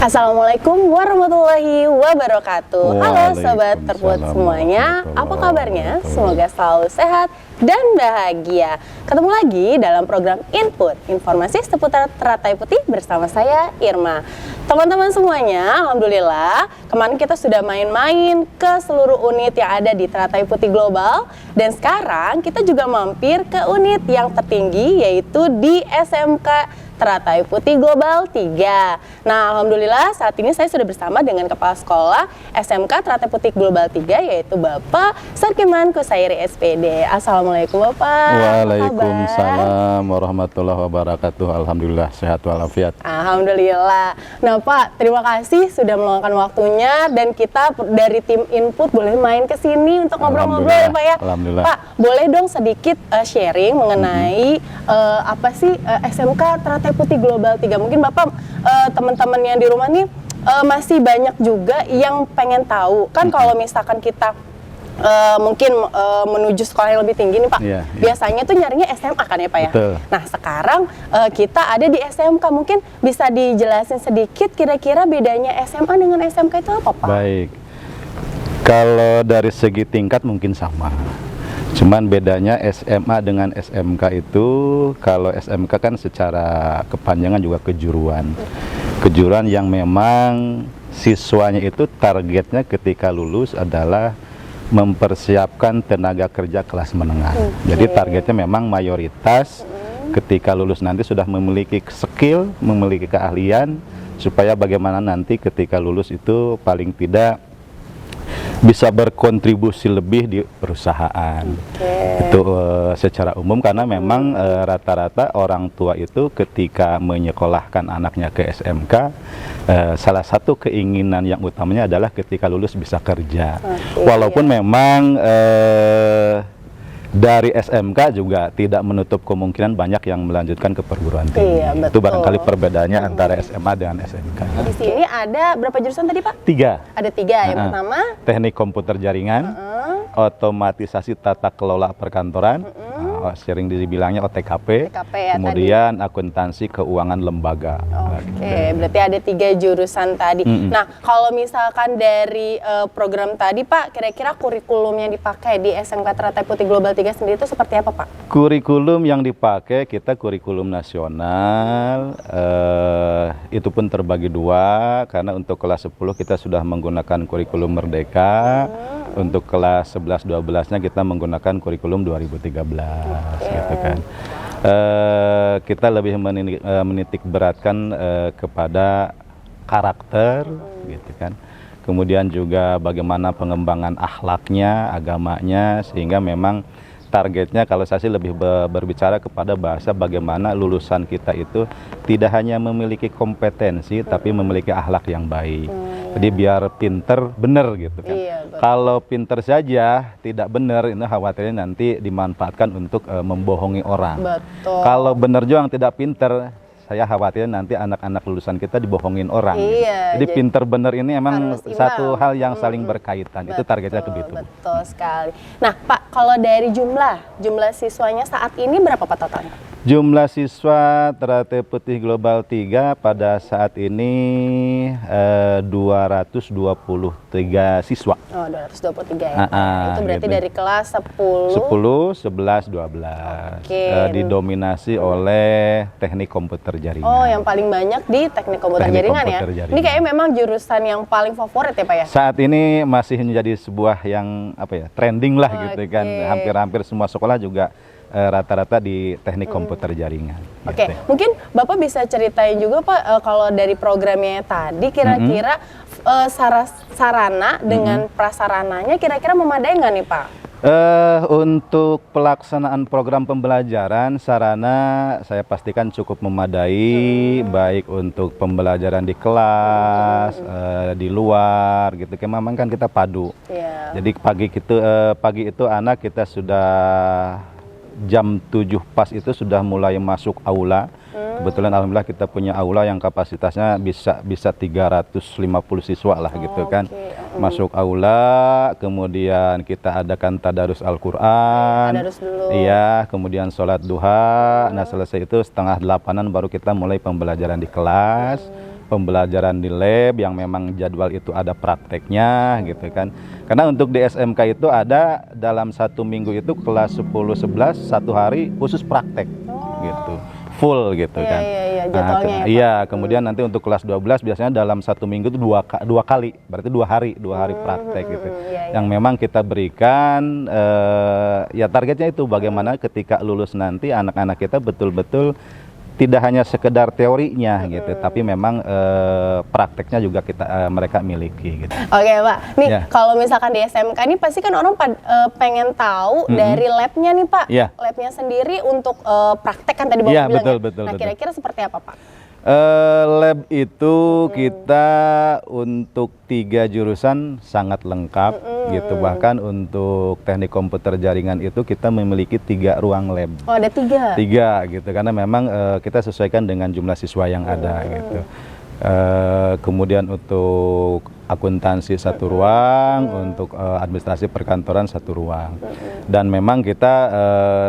Assalamualaikum warahmatullahi wabarakatuh. Halo sobat terput semuanya, apa kabarnya? Semoga selalu sehat dan bahagia. Ketemu lagi dalam program Input, informasi seputar teratai putih bersama saya Irma. Teman-teman semuanya, alhamdulillah kemarin kita sudah main-main ke seluruh unit yang ada di Teratai Putih Global, dan sekarang kita juga mampir ke unit yang tertinggi, yaitu di SMK Teratai Putih Global 3. Nah, alhamdulillah saat ini saya sudah bersama dengan Kepala Sekolah SMK Teratai Putih Global 3, yaitu Bapak Sarkiman Kusairi SPD. Assalamualaikum Bapak. Waalaikumsalam warahmatullahi wabarakatuh. Alhamdulillah sehat walafiat. Alhamdulillah. Nah Pak, terima kasih sudah meluangkan waktunya, dan kita dari tim Input boleh main ke sini untuk ngobrol-ngobrol ya Pak ya. Alhamdulillah. Pak, boleh dong sedikit sharing mengenai apa sih SMK Teratai Putih Global 3. Mungkin Bapak teman-teman yang di rumah nih masih banyak juga yang pengen tahu. Kan kalau misalkan kita mungkin menuju sekolah yang lebih tinggi nih Pak, biasanya tuh nyarinya SMA kan ya Pak ya. Betul. Nah sekarang kita ada di SMK, mungkin bisa dijelasin sedikit kira-kira bedanya SMA dengan SMK itu apa Pak? Baik, kalau dari segi tingkat mungkin sama. Cuman bedanya SMA dengan SMK itu, kalau SMK kan secara kepanjangan juga kejuruan. Kejuruan yang memang siswanya itu targetnya ketika lulus adalah mempersiapkan tenaga kerja kelas menengah. Jadi targetnya memang mayoritas ketika lulus nanti sudah memiliki skill, memiliki keahlian, supaya bagaimana nanti ketika lulus itu paling tidak bisa berkontribusi lebih di perusahaan. Itu secara umum, karena memang rata-rata orang tua itu ketika menyekolahkan anaknya ke SMK, salah satu keinginan yang utamanya adalah ketika lulus bisa kerja. Walaupun memang dari SMK juga tidak menutup kemungkinan banyak yang melanjutkan ke perguruan tinggi. Itu barangkali perbedaannya antara SMA dengan SMK. Di sini ada berapa jurusan tadi Pak? 3. Ada 3. Yang pertama teknik komputer jaringan, otomatisasi tata kelola perkantoran, sering dibilangnya OTKP, ya, kemudian akuntansi keuangan lembaga. Oke, berarti ada 3 jurusan tadi. Nah, kalau misalkan dari program tadi Pak, kira-kira kurikulum yang dipakai di SMK Teratai Putih Global 3 sendiri itu seperti apa Pak? Kurikulum yang dipakai kita kurikulum nasional, itu pun terbagi 2, karena untuk kelas 10 kita sudah menggunakan kurikulum Merdeka, untuk kelas 11-12-nya kita menggunakan kurikulum 2013, gitu kan. Kita lebih menitik beratkan kepada karakter, gitu kan. Kemudian juga bagaimana pengembangan akhlaknya, agamanya, sehingga memang targetnya kalau saya sih lebih berbicara kepada bahasa bagaimana lulusan kita itu tidak hanya memiliki kompetensi tapi memiliki akhlak yang baik. Jadi biar pinter bener gitu kan. Kalau pinter saja tidak bener, ini khawatirnya nanti dimanfaatkan untuk membohongi orang. Kalau bener juga yang tidak pinter, saya khawatir nanti anak-anak lulusan kita dibohongin orang. Jadi pinter bener ini emang satu hal yang saling berkaitan. Itu targetnya begitu. Betul sekali. Nah Pak, kalau dari jumlah siswanya saat ini berapa Pak totalnya? Jumlah siswa Teratai Putih Global 3 pada saat ini 223 siswa. Oh, 223 ya. Itu berarti gitu. Dari kelas 10, 11, 12. Didominasi oleh teknik komputer jaringan. Oh, yang paling banyak di teknik komputer jaringan ya. Ini kayaknya memang jurusan yang paling favorit ya Pak ya? Saat ini masih menjadi sebuah yang trending lah gitu kan. Hampir-hampir semua sekolah juga rata-rata di teknik komputer jaringan. Mungkin Bapak bisa ceritain juga Pak, kalau dari programnya tadi kira-kira sarana dengan prasarananya kira-kira memadai nggak nih Pak? Untuk pelaksanaan program pembelajaran, sarana saya pastikan cukup memadai, baik untuk pembelajaran di kelas, di luar gitu. Memang kan kita padu. Jadi pagi itu anak kita sudah jam 7 pas itu sudah mulai masuk aula. Kebetulan alhamdulillah kita punya aula yang kapasitasnya bisa 350 siswa lah gitu kan. Masuk aula, kemudian kita adakan tadarus Al-Qur'an. Iya, kemudian sholat duha. Nah, selesai itu setengah 8-an baru kita mulai pembelajaran di kelas. pembelajaran di lab yang memang jadwal itu ada prakteknya gitu kan. Karena untuk di SMK itu ada dalam 1 minggu itu kelas 10, 11 1 hari khusus praktek gitu. Full gitu kan. Iya, jadwalnya ya, Pak. Iya, kemudian nanti untuk kelas 12 biasanya dalam 1 minggu itu dua kali, berarti 2 hari praktek gitu. Yang memang kita berikan ya targetnya itu bagaimana ketika lulus nanti anak-anak kita betul-betul tidak hanya sekedar teorinya gitu, tapi memang prakteknya juga mereka miliki gitu. Oke Pak, nih kalau misalkan di SMK ini pasti kan orang pengen tahu dari labnya nih Pak, labnya sendiri untuk praktek kan tadi Bapak bilang betul, Nah kira-kira seperti apa Pak? Lab itu kita untuk 3 jurusan sangat lengkap gitu, bahkan untuk teknik komputer jaringan itu kita memiliki 3 ruang lab. Oh ada 3? 3 gitu, karena memang kita sesuaikan dengan jumlah siswa yang ada gitu. Kemudian untuk akuntansi 1 ruang, untuk administrasi perkantoran 1 ruang. Dan memang kita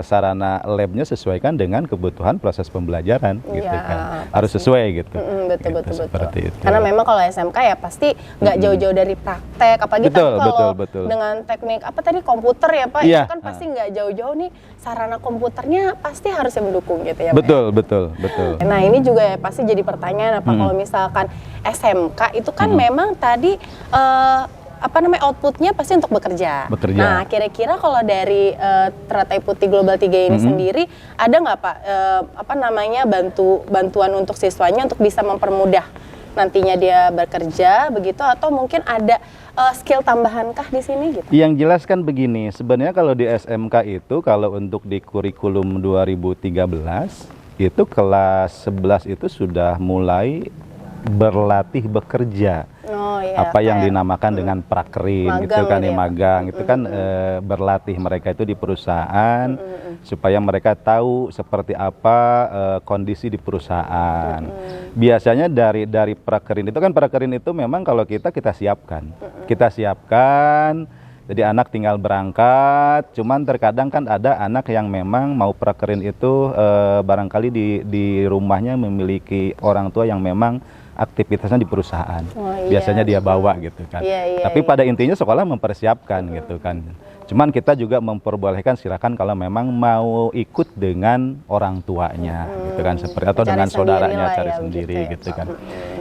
sarana labnya sesuaikan dengan kebutuhan proses pembelajaran gitu kan. Harus sesuai gitu. Betul. Seperti itu. Karena memang kalau SMK ya pasti nggak jauh-jauh dari praktek, apalagi kalau dengan teknik apa tadi komputer ya Pak, itu kan pasti nggak jauh-jauh nih sarana komputernya pasti harus mendukung gitu ya Pak. Betul. Nah ini juga ya pasti jadi pertanyaan apa kalau misalkan SMK itu kan memang tadi outputnya pasti untuk bekerja. Nah kira-kira kalau dari Teratai Putih Global 3 ini sendiri ada nggak Pak bantuan untuk siswanya untuk bisa mempermudah nantinya dia bekerja begitu, atau mungkin ada skill tambahankah di sini gitu? Yang jelas kan begini, sebenarnya kalau di SMK itu kalau untuk di kurikulum 2013 itu kelas 11 itu sudah mulai berlatih bekerja. Yang dinamakan dengan prakerin gitu kan, magang itu kan berlatih mereka itu di perusahaan supaya mereka tahu seperti apa kondisi di perusahaan. Biasanya dari prakerin itu kan, prakerin itu memang kalau kita siapkan. Jadi anak tinggal berangkat, cuman terkadang kan ada anak yang memang mau prakerin itu barangkali di rumahnya memiliki orang tua yang memang aktivitasnya di perusahaan. Biasanya dia bawa gitu kan. Tapi pada intinya sekolah mempersiapkan gitu kan. Cuman kita juga memperbolehkan silakan kalau memang mau ikut dengan orang tuanya gitu kan, seperti atau dengan saudaranya cari sendiri gitu kan.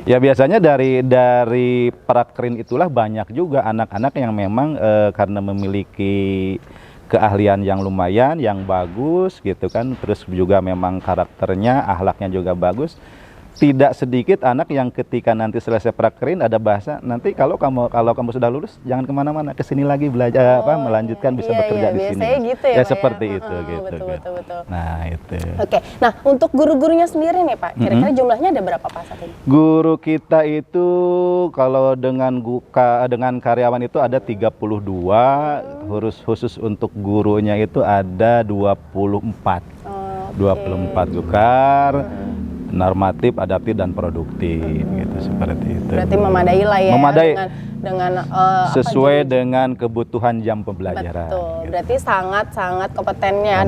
Ya biasanya dari prakerin itulah banyak juga anak-anak yang memang karena memiliki keahlian yang lumayan, yang bagus gitu kan, terus juga memang karakternya, akhlaknya juga bagus. Tidak sedikit anak yang ketika nanti selesai prakerin ada bahasa, nanti kalau kamu sudah lulus jangan kemana-mana, kesini lagi belajar melanjutkan bisa bekerja di sini. Gitu ya, seperti itu gitu. Betul. Nah itu. Oke. Nah untuk guru-gurunya sendiri nih Pak, kira-kira jumlahnya ada berapa Pak saat ini? Guru kita itu kalau dengan karyawan itu ada 32, khusus untuk gurunya itu ada 24. 24 gukar. Normatif, adaptif, dan produktif gitu, seperti itu. Berarti memadai lah ya. Memadai dengan sesuai dengan kebutuhan jam pembelajaran. Betul. Gitu. Berarti sangat dengan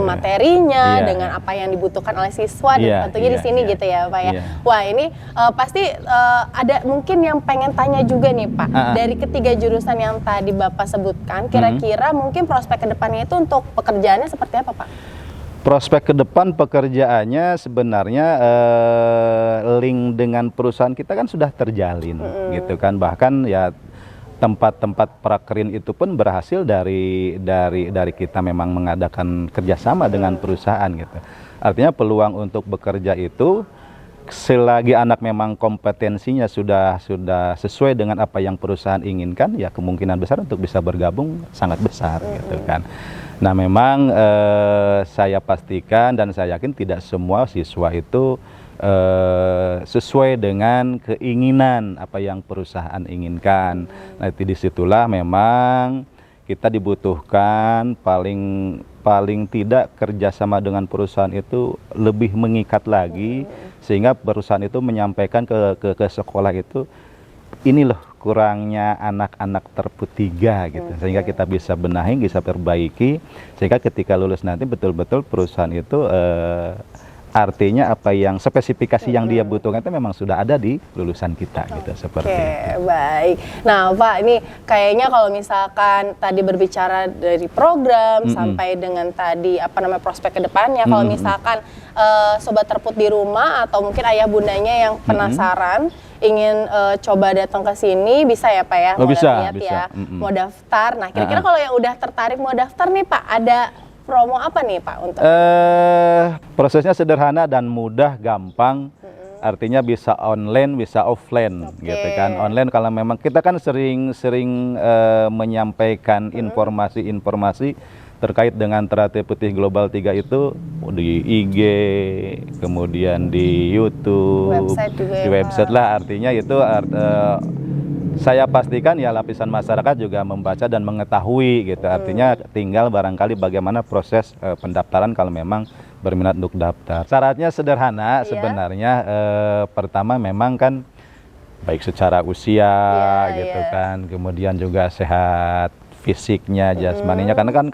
materinya, dengan apa yang dibutuhkan oleh siswa dan tentunya di sini gitu ya Pak ya. Wah ini pasti ada mungkin yang pengen tanya juga nih Pak. Dari ketiga jurusan yang tadi Bapak sebutkan, kira-kira mungkin prospek kedepannya itu untuk pekerjaannya seperti apa Pak? Prospek ke depan pekerjaannya sebenarnya link dengan perusahaan kita kan sudah terjalin gitu kan, bahkan ya tempat-tempat prakerin itu pun berhasil dari kita memang mengadakan kerjasama dengan perusahaan gitu. Artinya peluang untuk bekerja itu selagi anak memang kompetensinya sudah sesuai dengan apa yang perusahaan inginkan, ya kemungkinan besar untuk bisa bergabung sangat besar gitu kan. Nah memang saya pastikan dan saya yakin tidak semua siswa itu sesuai dengan keinginan apa yang perusahaan inginkan. Nah disitulah memang kita dibutuhkan paling tidak kerjasama dengan perusahaan itu lebih mengikat lagi, sehingga perusahaan itu menyampaikan ke sekolah itu, ini loh kurangnya anak-anak Terput 3 gitu, sehingga kita bisa benahi, bisa perbaiki, sehingga ketika lulus nanti betul-betul perusahaan itu artinya apa yang spesifikasi yang dia butuhkan itu memang sudah ada di lulusan kita gitu seperti Oke, itu. baik. Nah, Pak, ini kayaknya kalau misalkan tadi berbicara dari program sampai dengan tadi apa namanya prospek ke depannya, kalau misalkan sobat terput di rumah atau mungkin ayah bundanya yang penasaran ingin coba datang ke sini bisa ya Pak ya? Oh, mau bisa, lihat bisa. ya, mau daftar. Nah, kira-kira kalau yang udah tertarik mau daftar nih Pak, ada promo apa nih Pak untuk? Prosesnya sederhana dan mudah, gampang. Artinya bisa online, bisa offline, gitu kan. Online kalau memang kita kan sering menyampaikan informasi-informasi terkait dengan Teratai Putih Global 3 itu di IG, kemudian di YouTube, Website juga ya, di website lah. Artinya itu saya pastikan ya lapisan masyarakat juga membaca dan mengetahui gitu. Artinya tinggal barangkali bagaimana proses pendaftaran kalau memang berminat untuk daftar. Syaratnya sederhana sebenarnya. Pertama memang kan baik secara usia gitu kan, kemudian juga sehat fisiknya, jasmaninya. Karena kan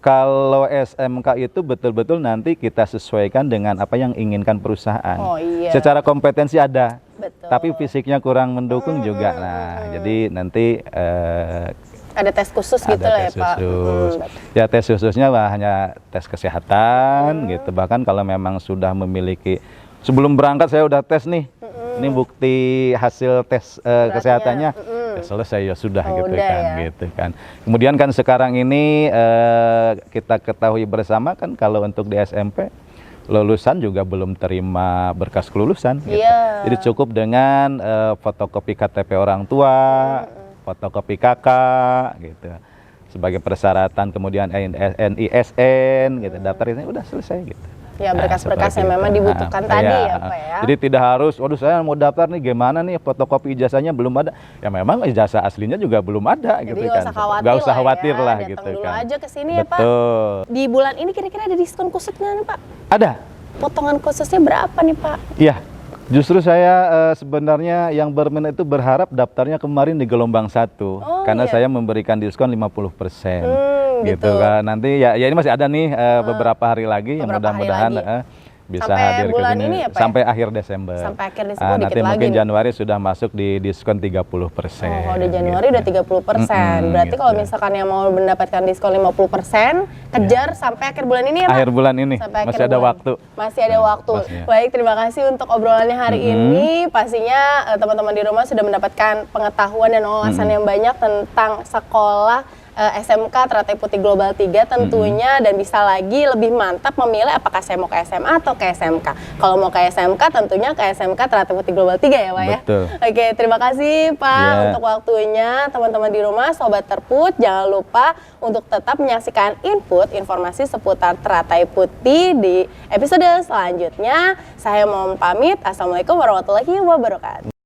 kalau SMK itu betul-betul nanti kita sesuaikan dengan apa yang inginkan perusahaan. Secara kompetensi ada. Betul. Tapi fisiknya kurang mendukung juga. Nah, jadi nanti ada tes khusus gitu lah ya Pak. Ya tes khususnya hanya tes kesehatan gitu. Bahkan kalau memang sudah memiliki, sebelum berangkat saya udah tes nih. Ini bukti hasil tes kesehatannya. Ya selesai ya sudah gitu kan. Kemudian kan sekarang ini kita ketahui bersama kan kalau untuk di SMP lulusan juga belum terima berkas kelulusan gitu. Jadi cukup dengan fotokopi KTP orang tua, fotokopi kakak gitu sebagai persyaratan, kemudian NISN gitu, daftar ini udah selesai gitu. Ya berkas-berkas yang memang dibutuhkan tadi ya Pak ya. Jadi tidak harus, waduh saya mau daftar nih gimana nih, fotokopi ijazahnya belum ada. Ya memang ijazah aslinya juga belum ada. Jadi gitu kan. Gak usah khawatir lah datang gitu dulu kan. aja ke sini ya Pak. Betul. Di bulan ini kira-kira ada diskon khusus nggak nih Pak? Ada. Potongan khususnya berapa nih Pak? Iya. Justru saya sebenarnya yang berminat itu berharap daftarnya kemarin di gelombang 1 karena saya memberikan diskon 50%. Gitu kan. Nanti ya ini masih ada nih beberapa hari lagi, yang mudah-mudahan bisa sampai hadir bulan ke sini ini ya, Pak, sampai akhir Desember. Sampai akhir Desember dikit nanti lagi mungkin nih. Januari sudah masuk di diskon 30%. Oh, udah Januari udah 30%. Berarti kalau misalkan yang mau mendapatkan diskon 50%, kejar sampai akhir bulan ini ya Pak? Akhir bulan ini. Sampai Masih ada waktu. Masih ada waktu. Baik, terima kasih untuk obrolannya hari ini. Pastinya teman-teman di rumah sudah mendapatkan pengetahuan dan wawasan yang banyak tentang sekolah SMK Teratai Putih Global 3 tentunya, dan bisa lagi lebih mantap memilih apakah saya mau ke SMA atau ke SMK. Kalau mau ke SMK tentunya ke SMK Teratai Putih Global 3 ya Pak ya. Betul. Oke, terima kasih Pak untuk waktunya. Teman-teman di rumah, Sobat Terput, jangan lupa untuk tetap menyaksikan input informasi seputar Teratai Putih di episode selanjutnya. Saya mohon pamit. Assalamualaikum warahmatullahi wabarakatuh.